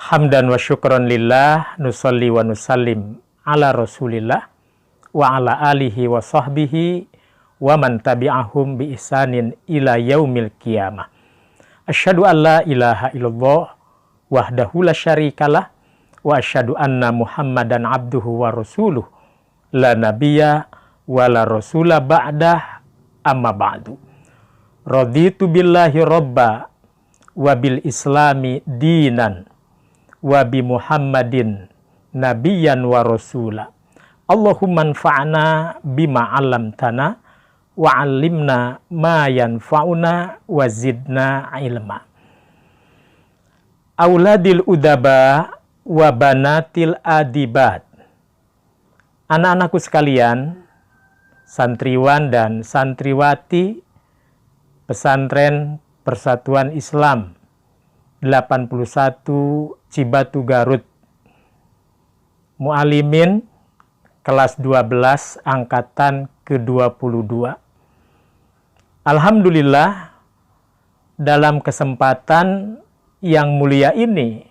Hamdan wa syukran lillah, nusalli wa nusallim ala rasulillah wa ala alihi wa sahbihi wa man tabi'ahum bi ihsanin ila yaumil qiyamah. Asyhadu an la ilaha illallah wahdahu la syarikalah wa asyhadu anna Muhammadan abduhu wa rasuluh la nabiyya wa la rasula ba'dah amma ba'du. Raditu billahi robba wa bil islami dinan wa bi Muhammadin nabiyyan wa rasula. Allahumma anfa'na bima 'allamtana wa 'allimna ma yanfa'una wa zidna ilma. Auladil udaba wa banatil adibat. Anak-anakku sekalian, santriwan dan santriwati Pesantren Persatuan Islam 81 Cibatu Garut, Mu'alimin kelas 12 angkatan ke-22. Alhamdulillah, dalam kesempatan yang mulia ini,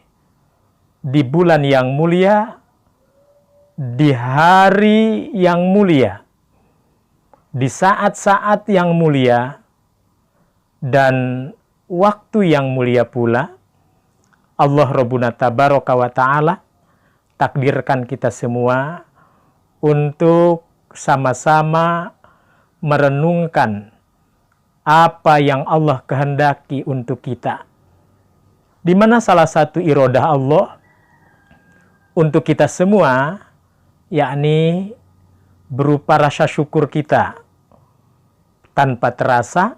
di bulan yang mulia, di hari yang mulia, di saat-saat yang mulia, dan waktu yang mulia pula, Allah Rabbuna Tabaraka wa Ta'ala takdirkan kita semua untuk sama-sama merenungkan apa yang Allah kehendaki untuk kita. Di mana salah satu iradah Allah untuk kita semua, yakni berupa rasa syukur kita. Tanpa terasa,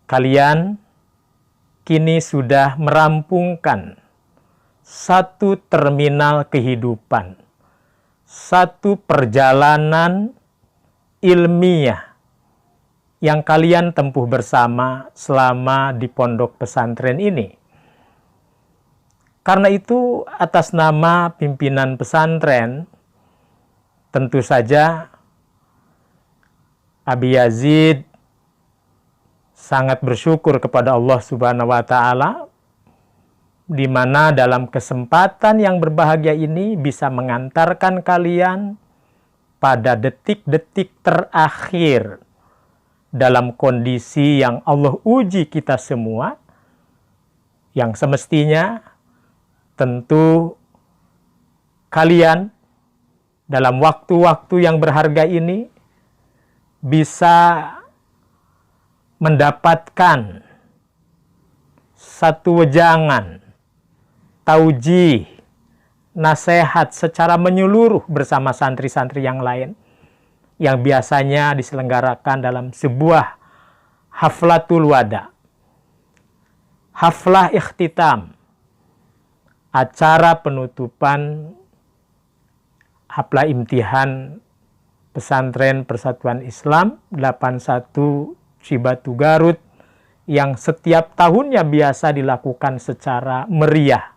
kalian kini sudah merampungkan satu terminal kehidupan, satu perjalanan ilmiah yang kalian tempuh bersama selama di pondok pesantren ini. Karena itu, atas nama pimpinan pesantren, tentu saja Abi Yazid sangat bersyukur kepada Allah Subhanahu wa Ta'ala, di mana dalam kesempatan yang berbahagia ini bisa mengantarkan kalian pada detik-detik terakhir dalam kondisi yang Allah uji kita semua, yang semestinya tentu kalian dalam waktu-waktu yang berharga ini bisa mendapatkan satu wejangan, taujih, nasihat secara menyeluruh bersama santri-santri yang lain yang biasanya diselenggarakan dalam sebuah haflatul wada, haflah ikhtitam, acara penutupan haflah imtihan Pesantren Persatuan Islam 81 Cibatu Garut, yang setiap tahunnya biasa dilakukan secara meriah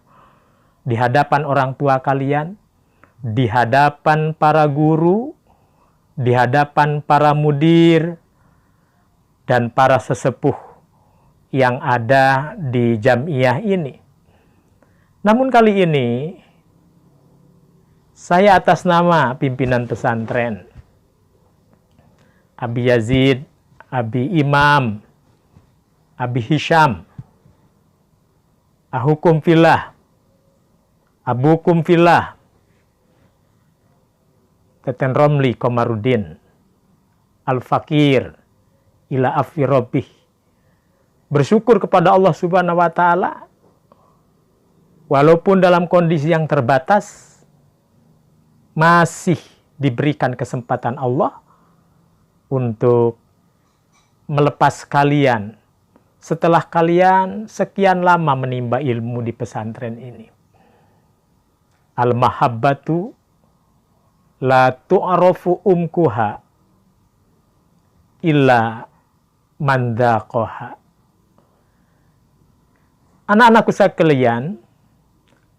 di hadapan orang tua kalian, di hadapan para guru, di hadapan para mudir, dan para sesepuh yang ada di jamiah ini. Namun kali ini, saya atas nama pimpinan pesantren, Abi Yazid, Abi Imam, Abi Hisham, Ahukum Fillah, Abukum Fillah, Teten Romli Komarudin, Al-Fakir, ila afi Rabbih, bersyukur kepada Allah Subhanahu wa Ta'ala, walaupun dalam kondisi yang terbatas, masih diberikan kesempatan Allah untuk melepas kalian setelah kalian sekian lama menimba ilmu di pesantren ini. Al-mahabbatu la tu'arafu umkuha illa man dzaqaha. Anak-anakku sekalian,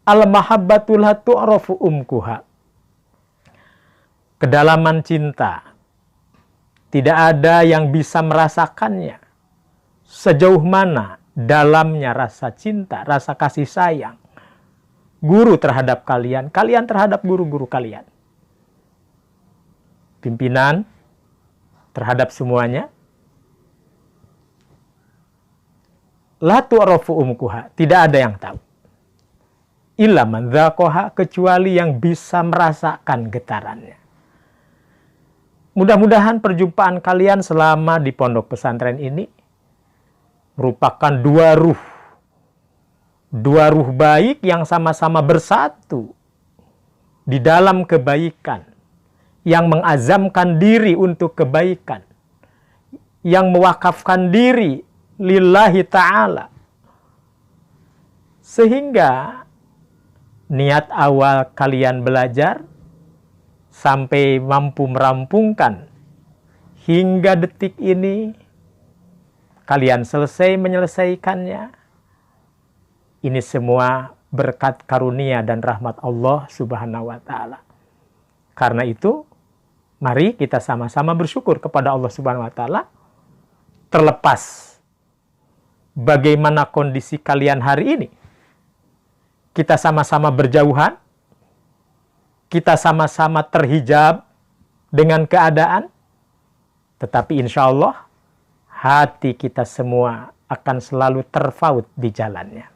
al-mahabbatu la tu'arafu umkuha. Kedalaman cinta tidak ada yang bisa merasakannya. Sejauh mana dalamnya rasa cinta, rasa kasih sayang Guru terhadap kalian, kalian terhadap guru-guru kalian. Pimpinan terhadap semuanya. La tu'rafu umkuha, tidak ada yang tahu. Illa man dzaqaha, kecuali yang bisa merasakan getarannya. Mudah-mudahan perjumpaan kalian selama di pondok pesantren ini merupakan dua ruh baik yang sama-sama bersatu di dalam kebaikan, yang mengazamkan diri untuk kebaikan, yang mewakafkan diri lillahi ta'ala, sehingga niat awal kalian belajar sampai mampu merampungkan hingga detik ini, kalian selesai menyelesaikannya. Ini semua berkat karunia dan rahmat Allah Subhanahu wa Ta'ala. Karena itu, mari kita sama-sama bersyukur kepada Allah Subhanahu wa Ta'ala. Terlepas bagaimana kondisi kalian hari ini, kita sama-sama berjauhan, kita sama-sama terhijab dengan keadaan, tetapi insya Allah hati kita semua akan selalu terpaut di jalannya.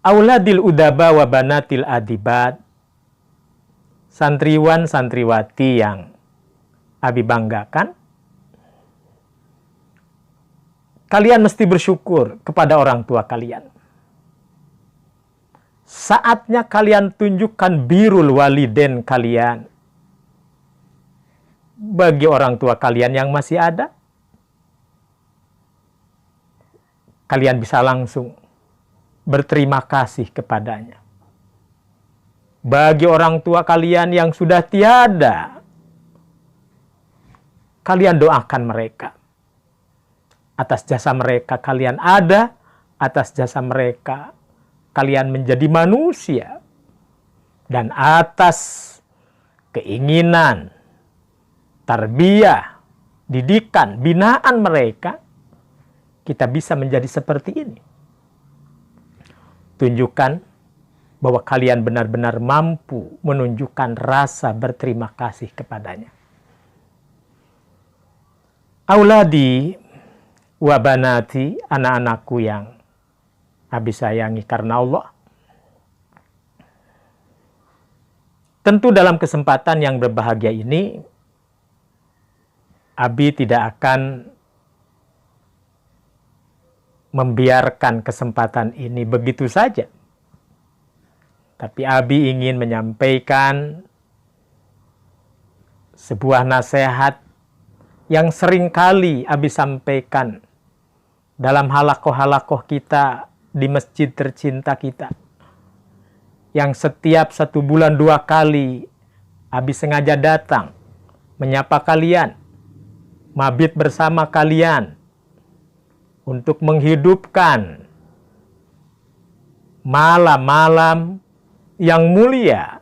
Auladil udaba wa banatil adibat, santriwan santriwati yang Abi banggakan, kalian mesti bersyukur kepada orang tua kalian. Saatnya kalian tunjukkan birrul waliden kalian bagi orang tua kalian yang masih ada. Kalian bisa langsung berterima kasih kepadanya. Bagi orang tua kalian yang sudah tiada, kalian doakan mereka. Atas jasa mereka kalian ada, atas jasa mereka kalian menjadi manusia, dan atas keinginan, tarbiyah, didikan, binaan mereka, kita bisa menjadi seperti ini. Tunjukkan bahwa kalian benar-benar mampu menunjukkan rasa berterima kasih kepadanya. Auladi wa banati, anak-anakku yang Abi sayangi karena Allah. Tentu dalam kesempatan yang berbahagia ini, Abi tidak akan membiarkan kesempatan ini begitu saja. Tapi Abi ingin menyampaikan sebuah nasihat yang seringkali Abi sampaikan dalam halakoh-halakoh kita di masjid tercinta kita. Yang setiap 1 bulan 2 kali Abi sengaja datang menyapa kalian, mabit bersama kalian, untuk menghidupkan malam-malam yang mulia,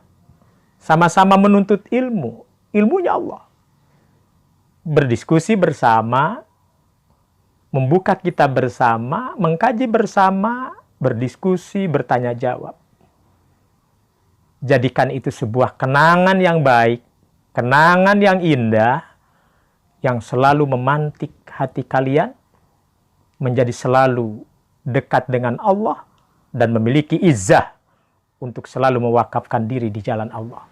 sama-sama menuntut ilmu, ilmunya Allah. Berdiskusi bersama, membuka kitab bersama, mengkaji bersama, berdiskusi, bertanya jawab. Jadikan itu sebuah kenangan yang baik, kenangan yang indah, yang selalu memantik hati kalian, menjadi selalu dekat dengan Allah, dan memiliki izzah untuk selalu mewakafkan diri di jalan Allah.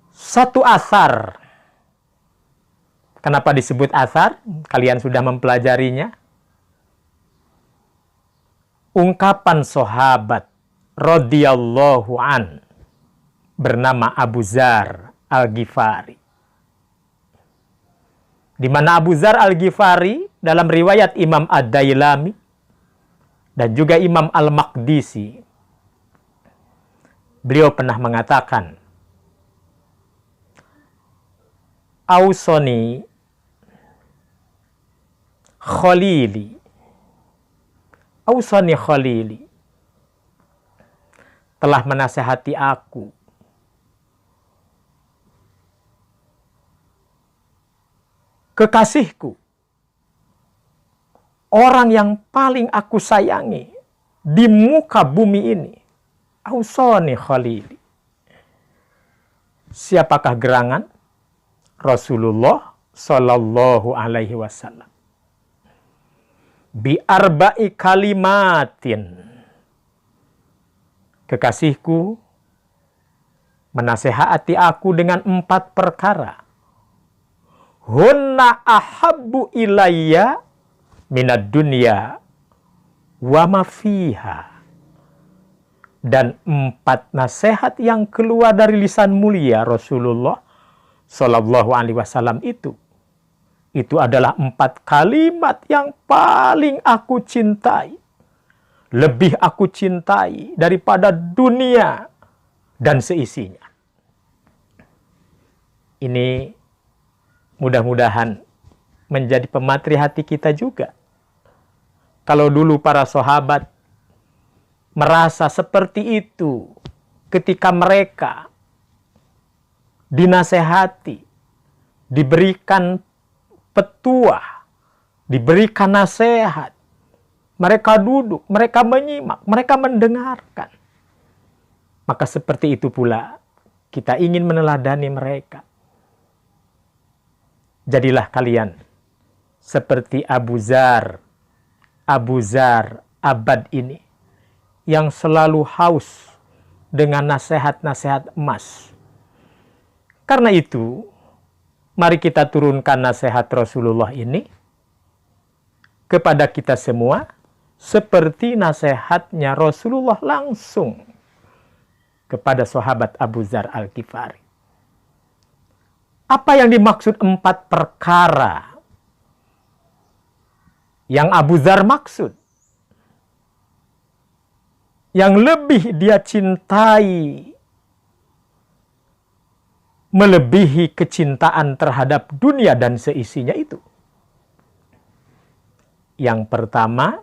Satu asar. Kenapa disebut asar? Kalian sudah mempelajarinya. Ungkapan sahabat radhiyallahu an bernama Abu Dzar Al-Ghifari. Di mana Abu Dzar Al-Ghifari dalam riwayat Imam Ad-Dailami dan juga Imam Al-Maqdisi, beliau pernah mengatakan, Ausoni Khalili, Ausoni Khalili, telah menasihati aku kekasihku, orang yang paling aku sayangi di muka bumi ini. Ausoni khalili. Siapakah gerangan? Rasulullah Sallallahu Alaihi Wasallam. Bi arba'i kalimatin. Kekasihku menasehati aku dengan 4 perkara. Hunna ahabbu ilayya minad dunya wa ma fiha. Dan 4 nasihat yang keluar dari lisan mulia Rasulullah Sallallahu Alaihi Wasallam itu adalah 4 kalimat yang paling aku cintai. Lebih aku cintai daripada dunia dan seisinya. Ini mudah-mudahan menjadi pematri hati kita juga. Kalau dulu para sahabat merasa seperti itu ketika mereka dinasehati, diberikan petuah, diberikan nasihat, mereka duduk, mereka menyimak, mereka mendengarkan. Maka seperti itu pula kita ingin meneladani mereka. Jadilah kalian seperti Abu Dzar Abad ini yang selalu haus dengan nasihat-nasihat emas. Karena itu, mari kita turunkan nasihat Rasulullah ini kepada kita semua seperti nasihatnya Rasulullah langsung kepada sahabat Abu Dzar Al-Ghifari. Apa yang dimaksud 4 perkara yang Abu Dzar maksud? Yang lebih dia cintai melebihi kecintaan terhadap dunia dan seisinya itu. Yang pertama,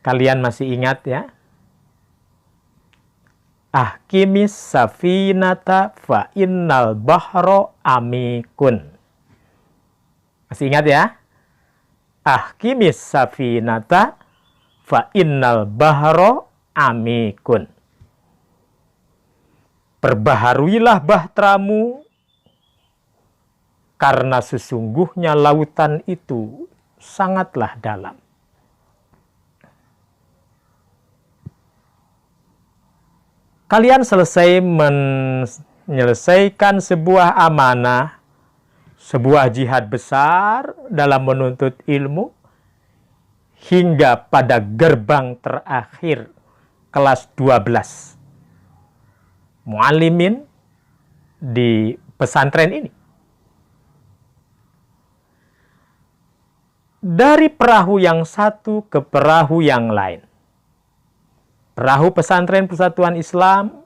kalian masih ingat ya? Ahkimis safinata fa innal bahro amikun. Masih ingat ya? Ahkimis safinata fa innal bahro amikun. Perbaharuilah bahteramu karena sesungguhnya lautan itu sangatlah dalam. Kalian selesai menyelesaikan sebuah amanah, sebuah jihad besar dalam menuntut ilmu, hingga pada gerbang terakhir kelas 12 muallimin di pesantren ini. Dari perahu yang satu ke perahu yang lain. Perahu pesantren Persatuan Islam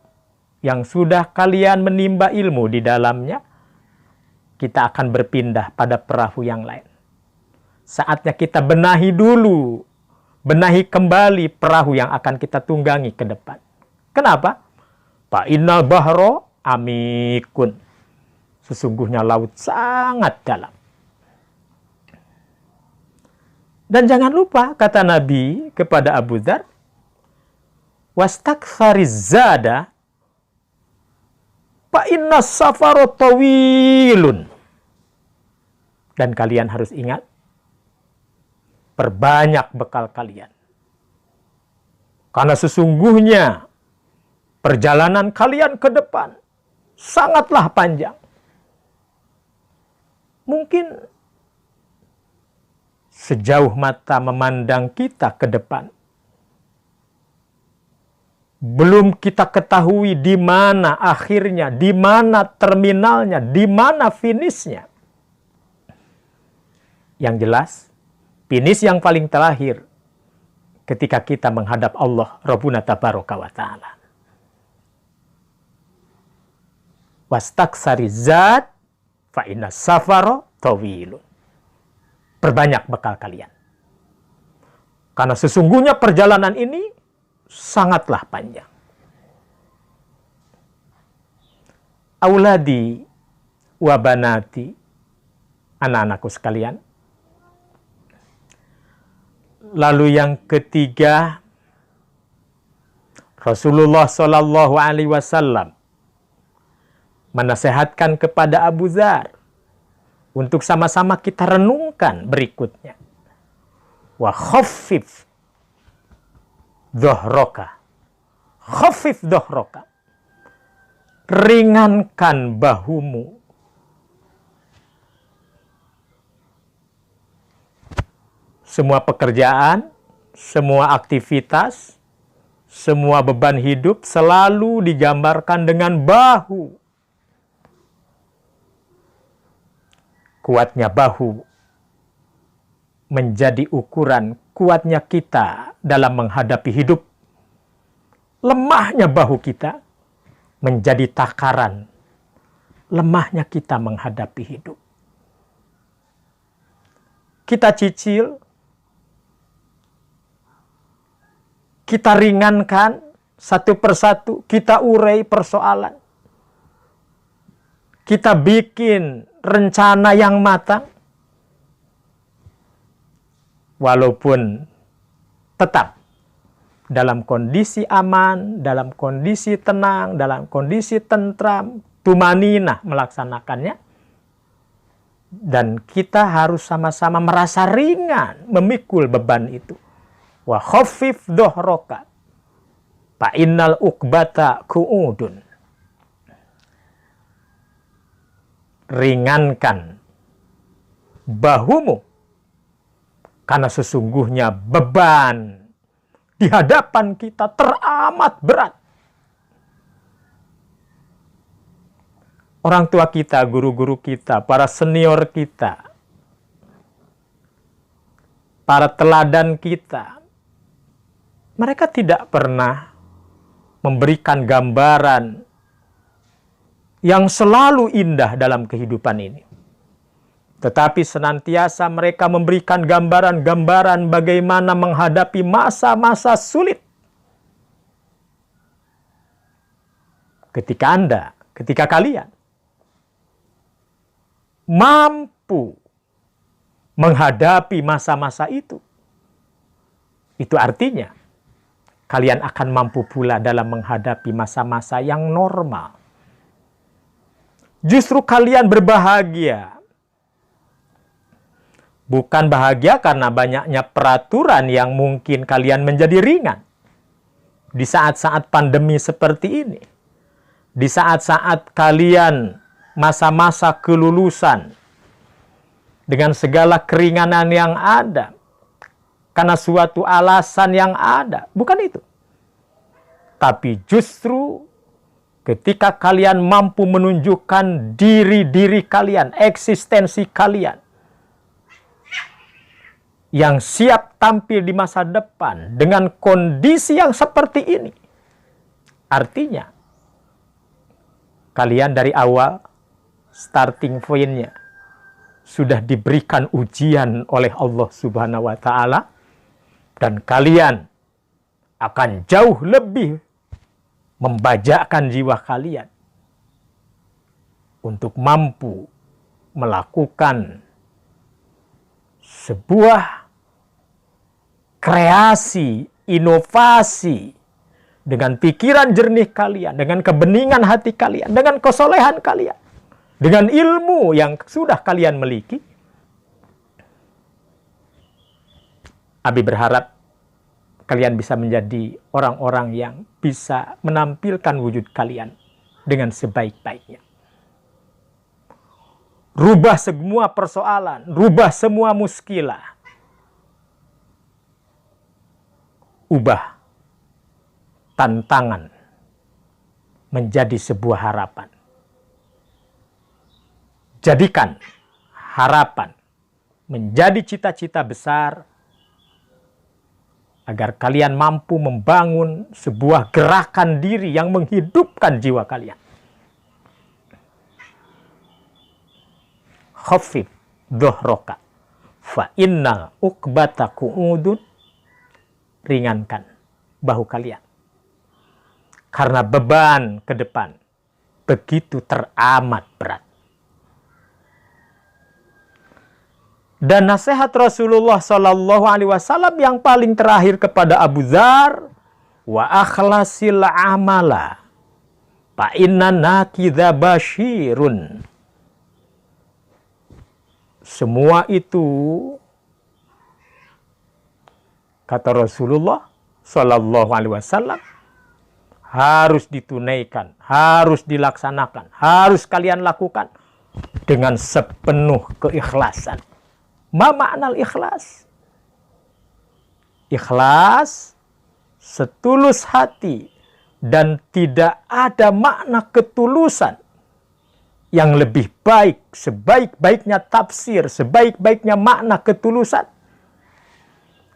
yang sudah kalian menimba ilmu di dalamnya, kita akan berpindah pada perahu yang lain. Saatnya kita benahi dulu, benahi kembali perahu yang akan kita tunggangi ke depan. Kenapa? Fa innal bahro amikun. Sesungguhnya laut sangat dalam. Dan jangan lupa kata Nabi kepada Abu Dzar, wastakthariz zada fa innas safara tawilun. Dan kalian harus ingat, perbanyak bekal kalian. Karena sesungguhnya perjalanan kalian ke depan sangatlah panjang. Mungkin sejauh mata memandang kita ke depan, belum kita ketahui di mana akhirnya, di mana terminalnya, di mana finishnya. Yang jelas, finish yang paling terakhir ketika kita menghadap Allah Rabbuna Tabaraka wa Ta'ala. Wastaksari zat fa inna safara tawilun. Perbanyak bekal kalian. Karena sesungguhnya perjalanan ini sangatlah panjang. Auladi wa banati, anak-anakku sekalian, Lalu yang ketiga, Rasulullah Shallallahu Alaihi Wasallam menasihatkan kepada Abu Dzar untuk sama-sama kita renungkan berikutnya. Wa khaffif dhahraka. Khaffif dhahraka. Ringankan bahumu. Semua pekerjaan, semua aktivitas, semua beban hidup selalu digambarkan dengan bahu. Kuatnya bahu menjadi ukuran kuatnya kita dalam menghadapi hidup. Lemahnya bahu kita menjadi takaran lemahnya kita menghadapi hidup. Kita cicil, kita ringankan satu persatu, kita urai persoalan. Kita bikin rencana yang matang. Walaupun tetap dalam kondisi aman, dalam kondisi tenang, dalam kondisi tentram, tumaninah melaksanakannya. Dan kita harus sama-sama merasa ringan memikul beban itu. Wa khaffif dhahraka fa innal uqbata qu'udun. Ringankan bahumu karena sesungguhnya beban di hadapan kita teramat berat. Orang tua kita, guru-guru kita, para senior kita, para teladan kita, mereka tidak pernah memberikan gambaran yang selalu indah dalam kehidupan ini. Tetapi senantiasa mereka memberikan gambaran-gambaran bagaimana menghadapi masa-masa sulit. Ketika kalian mampu menghadapi masa-masa itu artinya kalian akan mampu pula dalam menghadapi masa-masa yang normal. Justru kalian berbahagia. Bukan bahagia karena banyaknya peraturan yang mungkin kalian menjadi ringan. Di saat-saat pandemi seperti ini. Di saat-saat kalian masa-masa kelulusan. Dengan segala keringanan yang ada. Karena suatu alasan yang ada. Bukan itu. Tapi justru ketika kalian mampu menunjukkan diri-diri kalian, eksistensi kalian, yang siap tampil di masa depan dengan kondisi yang seperti ini. Artinya, kalian dari awal, starting point-nya, sudah diberikan ujian oleh Allah Subhanahu wa Ta'ala, dan kalian akan jauh lebih membajakkan jiwa kalian untuk mampu melakukan sebuah kreasi, inovasi dengan pikiran jernih kalian, dengan kebeningan hati kalian, dengan kesolehan kalian, dengan ilmu yang sudah kalian miliki. Abi berharap kalian bisa menjadi orang-orang yang bisa menampilkan wujud kalian dengan sebaik-baiknya. Rubah semua persoalan, rubah semua muskilah. Ubah tantangan menjadi sebuah harapan. Jadikan harapan menjadi cita-cita besar agar kalian mampu membangun sebuah gerakan diri yang menghidupkan jiwa kalian. Khaffif dhahraka fa innal uqbata qu'udun. Ringankan bahu kalian. Karena beban ke depan begitu teramat berat. Dan nasihat Rasulullah Shallallahu Alaihi Wasallam yang paling terakhir kepada Abu Dzar, wa akhlasil amala, fa inna nakidza basyirun. Semua itu, kata Rasulullah Shallallahu Alaihi Wasallam, harus ditunaikan, harus dilaksanakan, harus kalian lakukan dengan sepenuh keikhlasan. Ma ma'nal ikhlas? Ikhlas setulus hati, dan tidak ada makna ketulusan yang lebih baik, sebaik-baiknya tafsir, sebaik-baiknya makna ketulusan,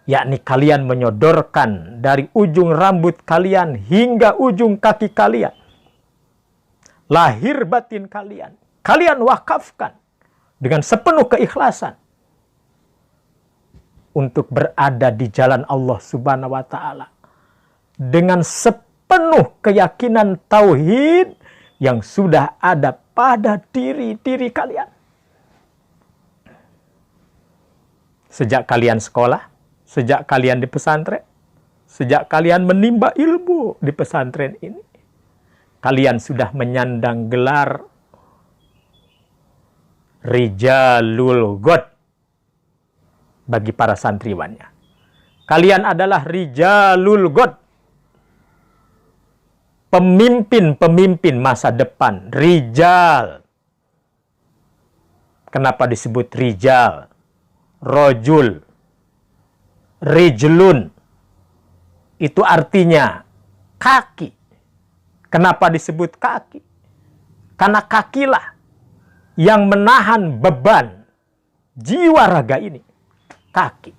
yakni kalian menyodorkan dari ujung rambut kalian hingga ujung kaki kalian, lahir batin kalian, kalian wakafkan dengan sepenuh keikhlasan untuk berada di jalan Allah Subhanahu wa Ta'ala dengan sepenuh keyakinan tauhid yang sudah ada pada diri kalian. Sejak kalian sekolah, sejak kalian di pesantren, sejak kalian menimba ilmu di pesantren ini, kalian sudah menyandang gelar Rijalul God bagi para santriwannya. Kalian adalah Rijalul God, pemimpin-pemimpin masa depan. Rijal. Kenapa disebut Rijal? Rojul, Rijlun, itu artinya kaki. Kenapa disebut kaki? Karena kakilah yang menahan beban jiwa raga ini. Kaki.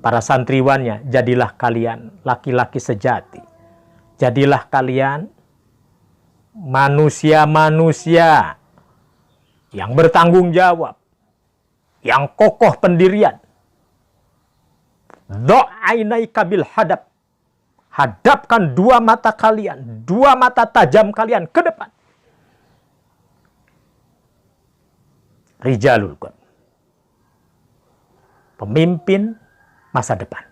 Para santriwannya, jadilah kalian laki-laki sejati. Jadilah kalian manusia-manusia yang bertanggung jawab, yang kokoh pendirian. Do'ainaika bil hadab. Hadapkan dua mata kalian, dua mata tajam kalian ke depan. Rijalul God, pemimpin masa depan.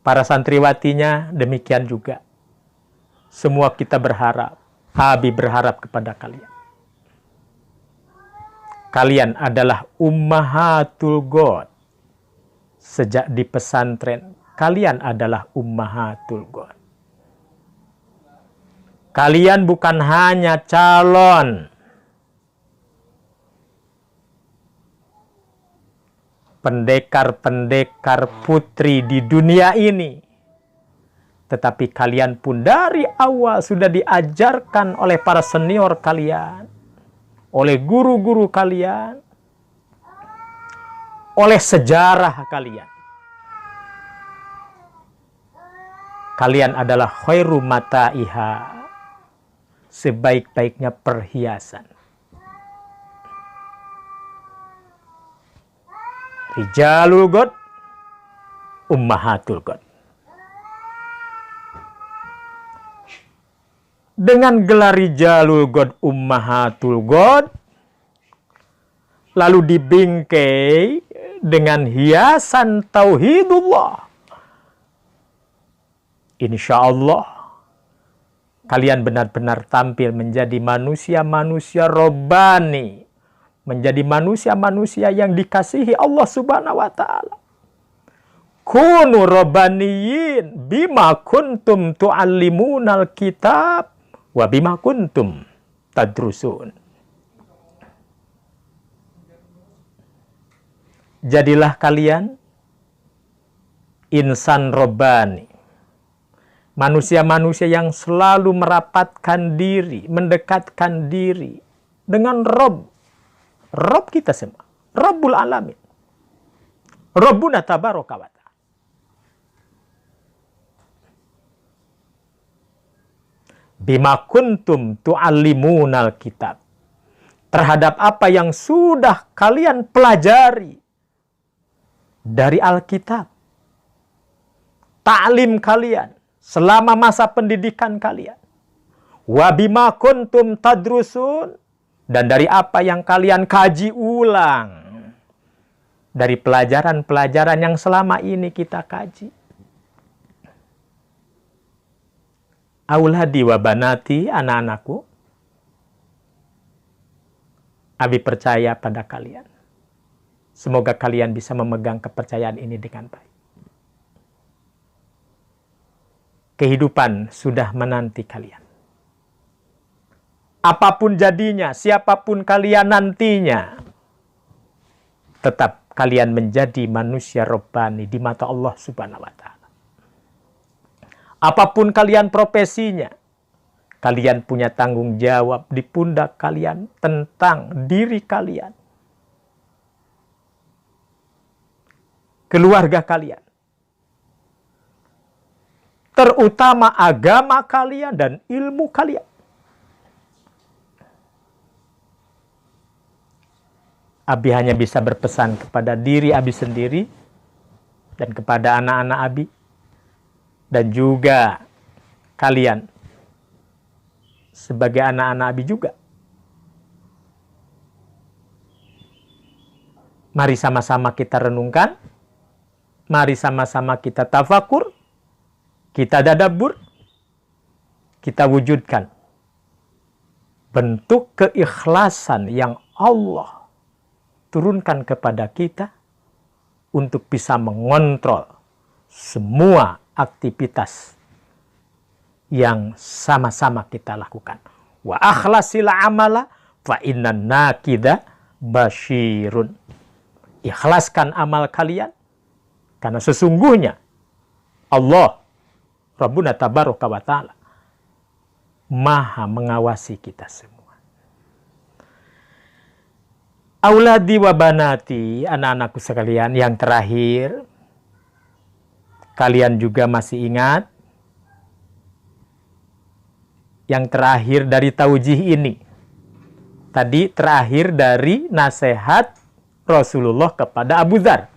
Para santriwatinya demikian juga. Semua kita berharap, Habib berharap kepada kalian. Kalian adalah ummahatul God. Sejak di pesantren, kalian adalah ummahatul God. Kalian bukan hanya calon pendekar-pendekar putri di dunia ini, tetapi kalian pun dari awal sudah diajarkan oleh para senior kalian, oleh guru-guru kalian, oleh sejarah kalian. Kalian adalah khairu mataiha, sebaik-baiknya perhiasan. Rijalul God, ummahatul God. Dengan gelar Rijalul God, ummahatul God, lalu dibingkai dengan hiasan tauhidullah. Insya Allah kalian benar-benar tampil menjadi manusia-manusia robbani, menjadi manusia-manusia yang dikasihi Allah Subhanahu wa Ta'ala. Kunu robbaniyin bima kuntum tu'allimunal kitab wa bima kuntum tadrusun. Jadilah kalian insan robbani, manusia-manusia yang selalu merapatkan diri, mendekatkan diri dengan Rob kita semua, Rabbul Alamin, Rabbuna Tabaraka wa Ta'ala. Bima kuntum tu'allimunal kitab, terhadap apa yang sudah kalian pelajari dari Alkitab. Ta'lim kalian selama masa pendidikan kalian. Wa bima kuntum tadrusun, Dan dari apa yang kalian kaji ulang. Dari pelajaran-pelajaran yang selama ini kita kaji. Auladi wa banati, anak-anakku, Abi percaya pada kalian. Semoga kalian bisa memegang kepercayaan ini dengan baik. Kehidupan sudah menanti kalian. Apapun jadinya, siapapun kalian nantinya, tetap kalian menjadi manusia robbani di mata Allah Subhanahu wa Ta'ala. Apapun kalian profesinya, kalian punya tanggung jawab di pundak kalian tentang diri kalian, keluarga kalian, terutama agama kalian dan ilmu kalian. Abi hanya bisa berpesan kepada diri Abi sendiri dan kepada anak-anak Abi dan juga kalian sebagai anak-anak Abi juga. Mari sama-sama kita renungkan, mari sama-sama kita tafakur, kita tadabbur, kita wujudkan bentuk keikhlasan yang Allah turunkan kepada kita untuk bisa mengontrol semua aktivitas yang sama-sama kita lakukan. Wa akhlasil amala fa innan nakida basyirun. Ikhlaskan amal kalian karena sesungguhnya Allah Rabbuna tabaraka wa ta'ala Maha mengawasi kita semua. Auladi wa banati, anak-anakku sekalian, yang terakhir, kalian juga masih ingat yang terakhir dari taujih ini. Tadi terakhir dari nasihat Rasulullah kepada Abu Dzar.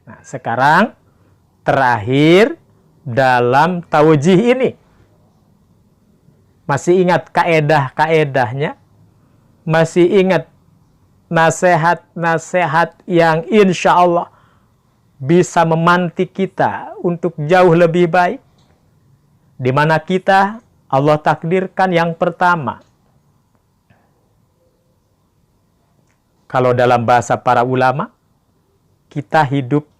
Nah, sekarang terakhir dalam taujih ini. Masih ingat kaedah-kaedahnya? Masih ingat nasihat-nasihat yang insya Allah bisa memantik kita untuk jauh lebih baik? Di mana kita, Allah takdirkan yang pertama. Kalau dalam bahasa para ulama, kita hidup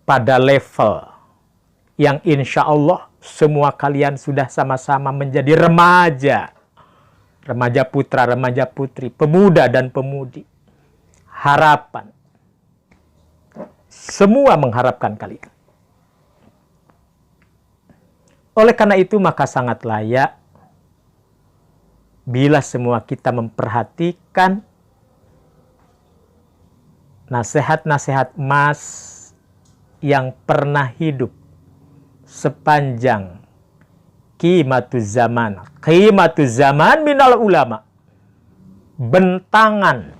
pada level yang insya Allah semua kalian sudah sama-sama menjadi remaja. Remaja putra, remaja putri, pemuda dan pemudi. Harapan. Semua mengharapkan kalian. Oleh karena itu maka sangat layak bila semua kita memperhatikan nasihat-nasihat Mas yang pernah hidup sepanjang qimatuz zaman minal ulama, bentangan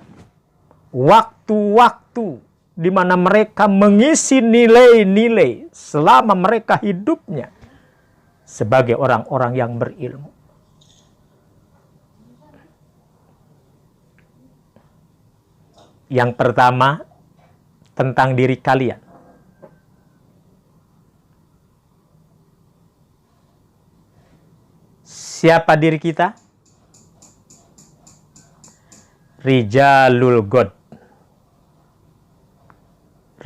waktu-waktu di mana mereka mengisi nilai-nilai selama mereka hidupnya sebagai orang-orang yang berilmu. Yang pertama, tentang diri kalian. Siapa diri kita? Rijalul God.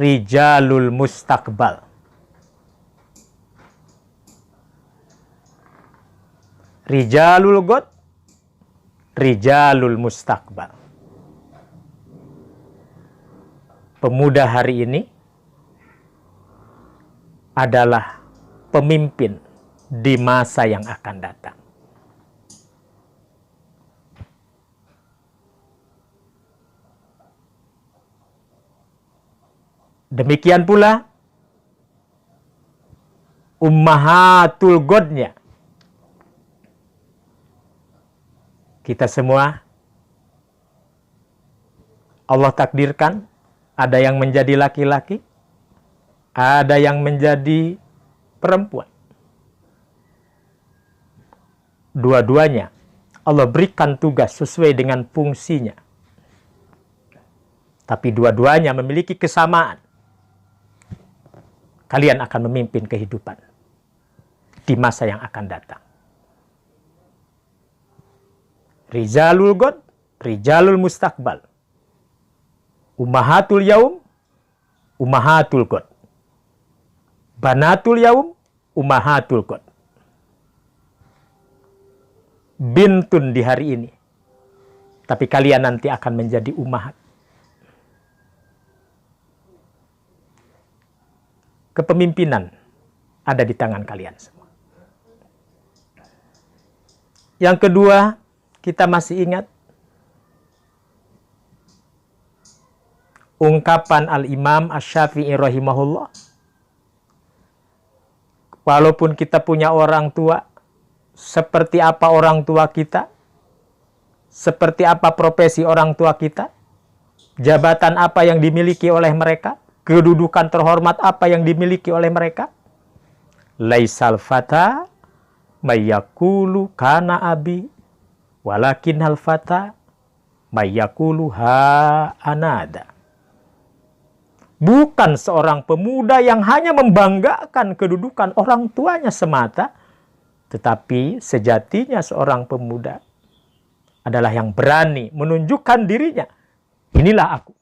Rijalul Mustaqbal. Rijalul God. Rijalul Mustaqbal. Pemuda hari ini adalah pemimpin di masa yang akan datang. Demikian pula ummahatul godnya. Kita semua Allah takdirkan ada yang menjadi laki-laki, ada yang menjadi perempuan. Dua-duanya Allah berikan tugas sesuai dengan fungsinya. Tapi dua-duanya memiliki kesamaan. Kalian akan memimpin kehidupan di masa yang akan datang. Rijalul God, Rijalul Mustaqbal. Ummahatul Yaum, Ummahatul God. Banatul Yaum, Ummahatul God. Bintun di hari ini. Tapi kalian nanti akan menjadi ummahat. Kepemimpinan ada di tangan kalian semua. Yang kedua, kita masih ingat ungkapan Al-Imam Asy-Syafi'i rahimahullah. Walaupun kita punya orang tua, seperti apa orang tua kita, seperti apa profesi orang tua kita, jabatan apa yang dimiliki oleh mereka, kedudukan terhormat apa yang dimiliki oleh mereka. Laisal fata mayyakulu kana abi walakin hal fata mayyakulu ha anada. Bukan seorang pemuda yang hanya membanggakan kedudukan orang tuanya semata, tetapi sejatinya seorang pemuda adalah yang berani menunjukkan dirinya. Inilah aku.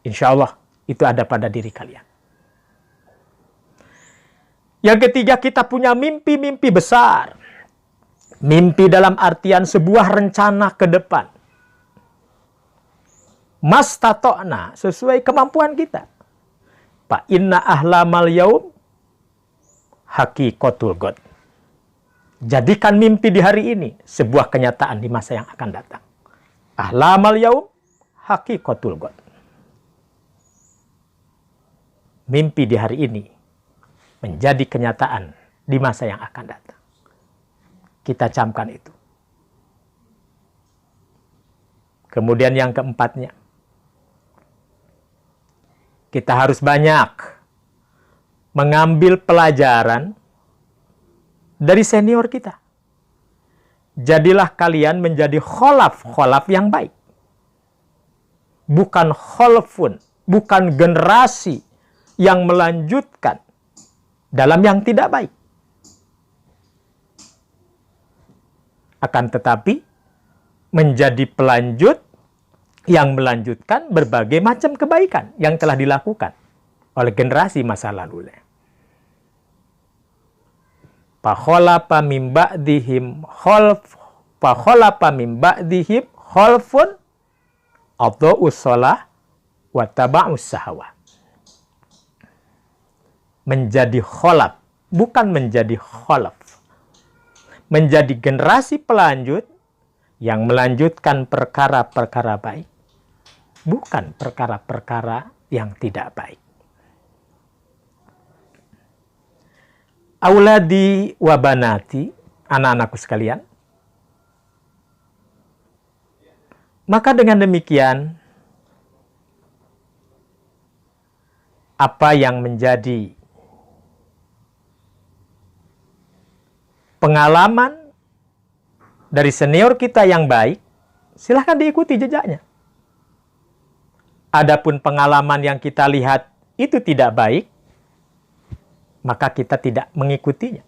Insya Allah itu ada pada diri kalian. Yang ketiga, kita punya mimpi-mimpi besar. Mimpi dalam artian sebuah rencana ke depan. Mastatokna, sesuai kemampuan kita. Fa inna ahlamal yaum haqiqatul God. Jadikan mimpi di hari ini sebuah kenyataan di masa yang akan datang. Ahlamal yaum haqiqatul God. Mimpi di hari ini menjadi kenyataan di masa yang akan datang. Kita camkan itu. Kemudian yang keempatnya, kita harus banyak mengambil pelajaran dari senior kita. Jadilah kalian menjadi kholaf yang baik. Bukan kholfun, bukan generasi yang melanjutkan dalam yang tidak baik. Akan tetapi menjadi pelanjut yang melanjutkan berbagai macam kebaikan yang telah dilakukan oleh generasi masa lalu. Fakhalafa min ba'dihim khalfun adha'us shalah wa taba'us syahwat. Menjadi kholaf, bukan menjadi kholaf. Menjadi generasi pelanjut yang melanjutkan perkara-perkara baik, bukan perkara-perkara yang tidak baik. Auladi wa banati, anak-anakku sekalian. Maka dengan demikian, apa yang menjadi pengalaman dari senior kita yang baik, silahkan diikuti jejaknya. Adapun pengalaman yang kita lihat itu tidak baik, maka kita tidak mengikutinya.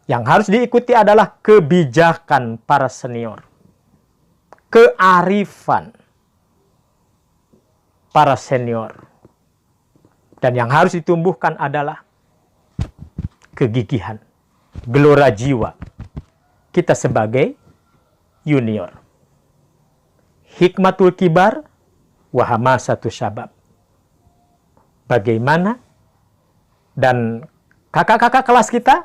Yang harus diikuti adalah kebijakan para senior, kearifan para senior. Dan yang harus ditumbuhkan adalah kegigihan, gelora jiwa kita sebagai junior. Hikmatul kibar wa hamasatu syabab. Bagaimana dan kakak-kakak kelas kita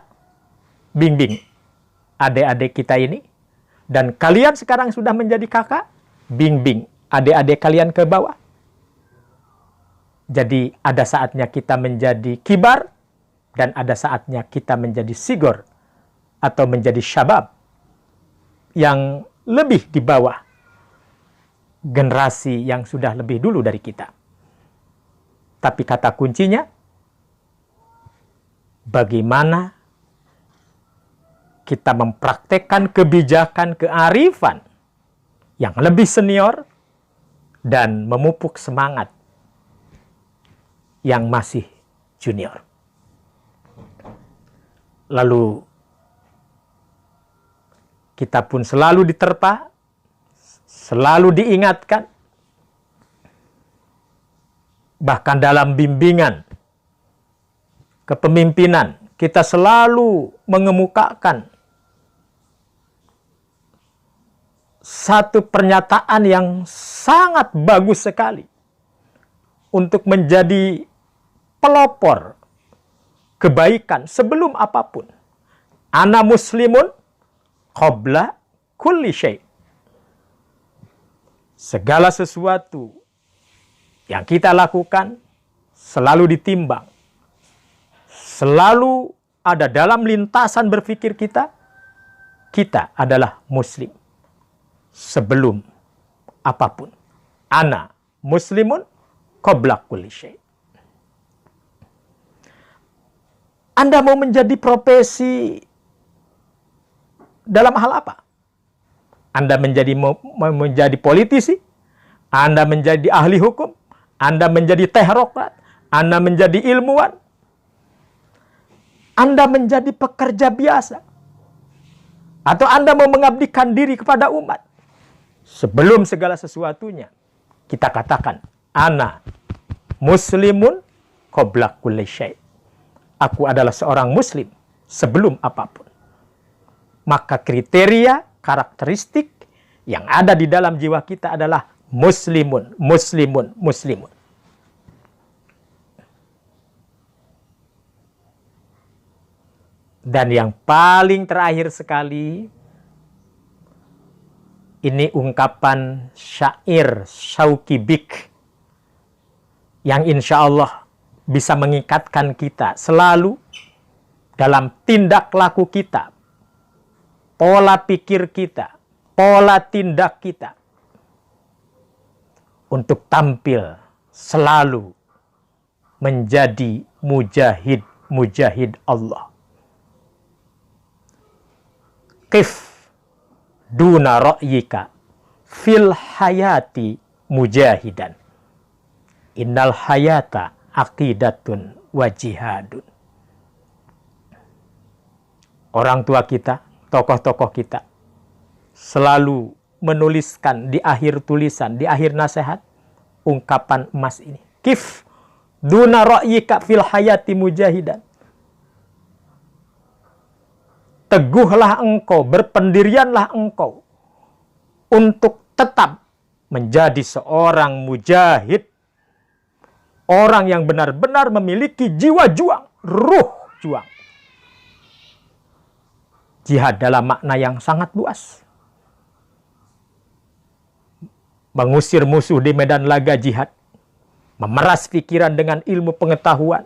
bimbing adik-adik kita ini, dan kalian sekarang sudah menjadi kakak, bimbing adik-adik kalian ke bawah. Jadi ada saatnya kita menjadi kibar, dan ada saatnya kita menjadi sigor atau menjadi syabab yang lebih di bawah generasi yang sudah lebih dulu dari kita. Tapi kata kuncinya, bagaimana kita mempraktekkan kebijakan kearifan yang lebih senior dan memupuk semangat yang masih junior. Lalu kita pun selalu diterpa, selalu diingatkan, bahkan dalam bimbingan kepemimpinan, kita selalu mengemukakan satu pernyataan yang sangat bagus sekali untuk menjadi pelopor kebaikan sebelum apapun. Ana muslimun qabla kulli syai'. Segala sesuatu yang kita lakukan selalu ditimbang, selalu ada dalam lintasan berpikir kita adalah muslim sebelum apapun. Ana muslimun qabla kulli syai'. Anda mau menjadi profesi dalam hal apa? Anda menjadi politisi, Anda menjadi ahli hukum, Anda menjadi teknokrat, Anda menjadi ilmuwan, Anda menjadi pekerja biasa, atau Anda mau mengabdikan diri kepada umat. Sebelum segala sesuatunya, kita katakan, ana muslimun qabla kulli syai'. Aku adalah seorang muslim sebelum apapun. Maka kriteria, karakteristik yang ada di dalam jiwa kita adalah muslimun, muslimun, muslimun. Dan yang paling terakhir sekali, ini ungkapan syair Syauqi Bik yang insya Allah bisa mengikatkan kita selalu dalam tindak laku kita, pola pikir kita, pola tindak kita, untuk tampil selalu menjadi mujahid Allah. Qif duna ra'yika fil hayati mujahidan. Innal hayata aqidatun wa jihadun. Orang tua kita, tokoh-tokoh kita selalu menuliskan di akhir tulisan, di akhir nasihat, ungkapan emas ini. Kif duna ra'yika fil hayati mujahidan. Teguhlah engkau, berpendirianlah engkau untuk tetap menjadi seorang mujahid. Orang yang benar-benar memiliki jiwa juang, ruh juang. Jihad dalam makna yang sangat luas. Mengusir musuh di medan laga jihad. Memeras pikiran dengan ilmu pengetahuan.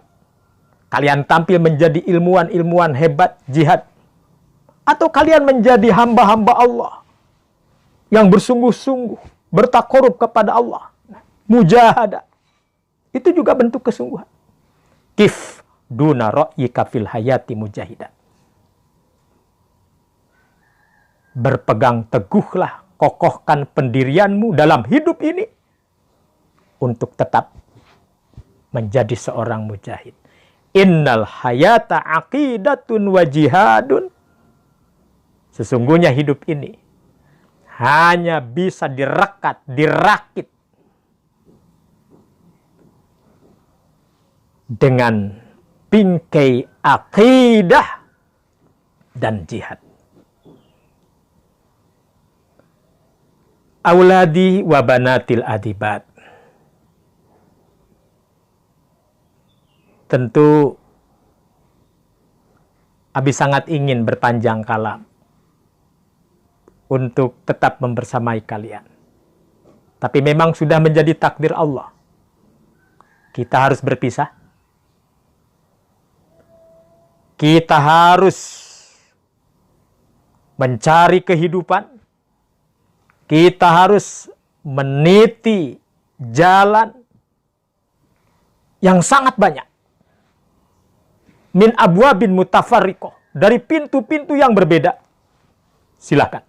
Kalian tampil menjadi ilmuwan-ilmuwan hebat jihad. Atau kalian menjadi hamba-hamba Allah yang bersungguh-sungguh bertakarub kepada Allah. Mujahadah. Itu juga bentuk kesungguhan. Kif duna ra'yika fil hayati mujahidan. Berpegang teguhlah, kokohkan pendirianmu dalam hidup ini untuk tetap menjadi seorang mujahid. Innal hayata aqidatun wa jihadun. Sesungguhnya hidup ini hanya bisa dirakit dengan bingkai akidah dan jihad. Auladi wa banatil adibat. Tentu Abi sangat ingin berpanjang kalam untuk tetap membersamai kalian. Tapi memang sudah menjadi takdir Allah. Kita harus berpisah. Kita harus mencari kehidupan. Kita harus meniti jalan yang sangat banyak. Min abwabin mutafarriqah. dari pintu-pintu yang berbeda. Silakan.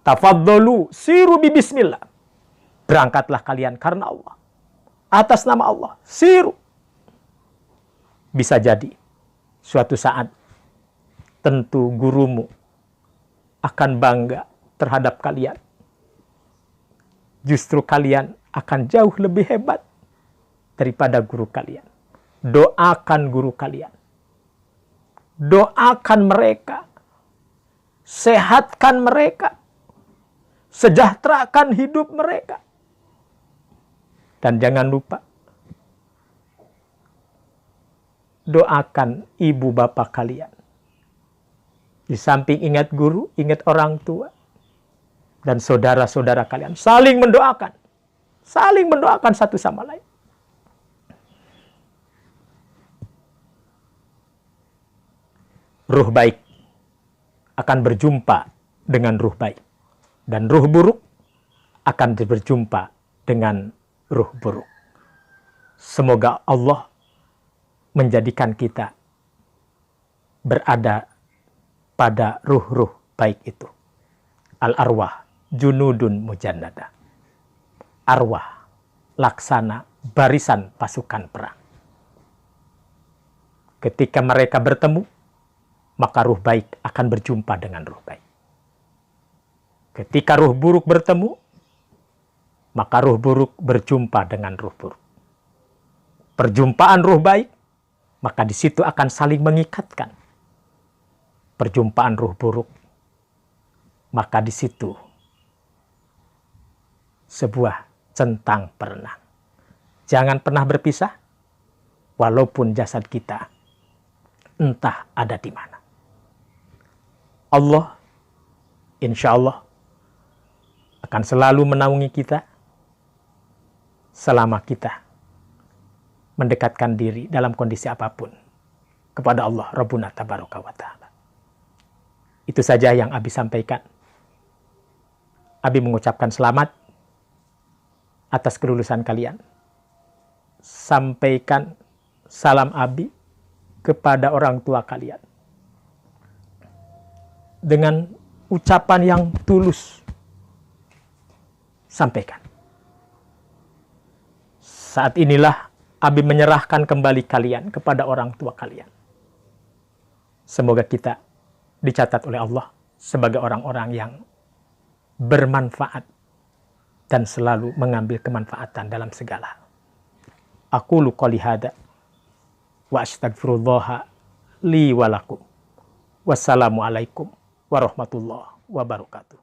Tafadzalu siru bi bismillah. Berangkatlah kalian karena Allah. Atas nama Allah. Siru. Bisa jadi suatu saat tentu gurumu akan bangga terhadap kalian. Justru kalian akan jauh lebih hebat daripada guru kalian. Doakan guru kalian. Doakan mereka. Sehatkan mereka. Sejahterakan hidup mereka. Dan jangan lupa, doakan ibu bapak kalian. Di samping ingat guru, ingat orang tua. Dan saudara-saudara kalian. Saling mendoakan. Saling mendoakan satu sama lain. Ruh baik akan berjumpa dengan ruh baik. Dan ruh buruk akan berjumpa dengan ruh buruk. Semoga Allah menjadikan kita berada pada ruh-ruh baik itu. Al-arwah junudun mujannada. Arwah laksana barisan pasukan perang. Ketika mereka bertemu, maka ruh baik akan berjumpa dengan ruh baik. Ketika ruh buruk bertemu, maka ruh buruk berjumpa dengan ruh buruk. Perjumpaan ruh baik, maka di situ akan saling mengikatkan. Perjumpaan ruh buruk, maka di situ sebuah centang perenang. Jangan pernah berpisah, walaupun jasad kita entah ada di mana. Allah, insya Allah, akan selalu menaungi kita selama kita mendekatkan diri dalam kondisi apapun kepada Allah Rabbuna Tabaraka wa Ta'ala. Itu saja yang Abi sampaikan. Abi mengucapkan selamat atas kelulusan kalian. Sampaikan salam Abi kepada orang tua kalian. Dengan ucapan yang tulus. Sampaikan. Saat inilah Abi menyerahkan kembali kalian kepada orang tua kalian. Semoga kita dicatat oleh Allah sebagai orang-orang yang bermanfaat dan selalu mengambil kemanfaatan dalam segala hal. Aqulu qouli hada wa astaghfirullah li wa lakum. Wassalamualaikum warahmatullahi wabarakatuh.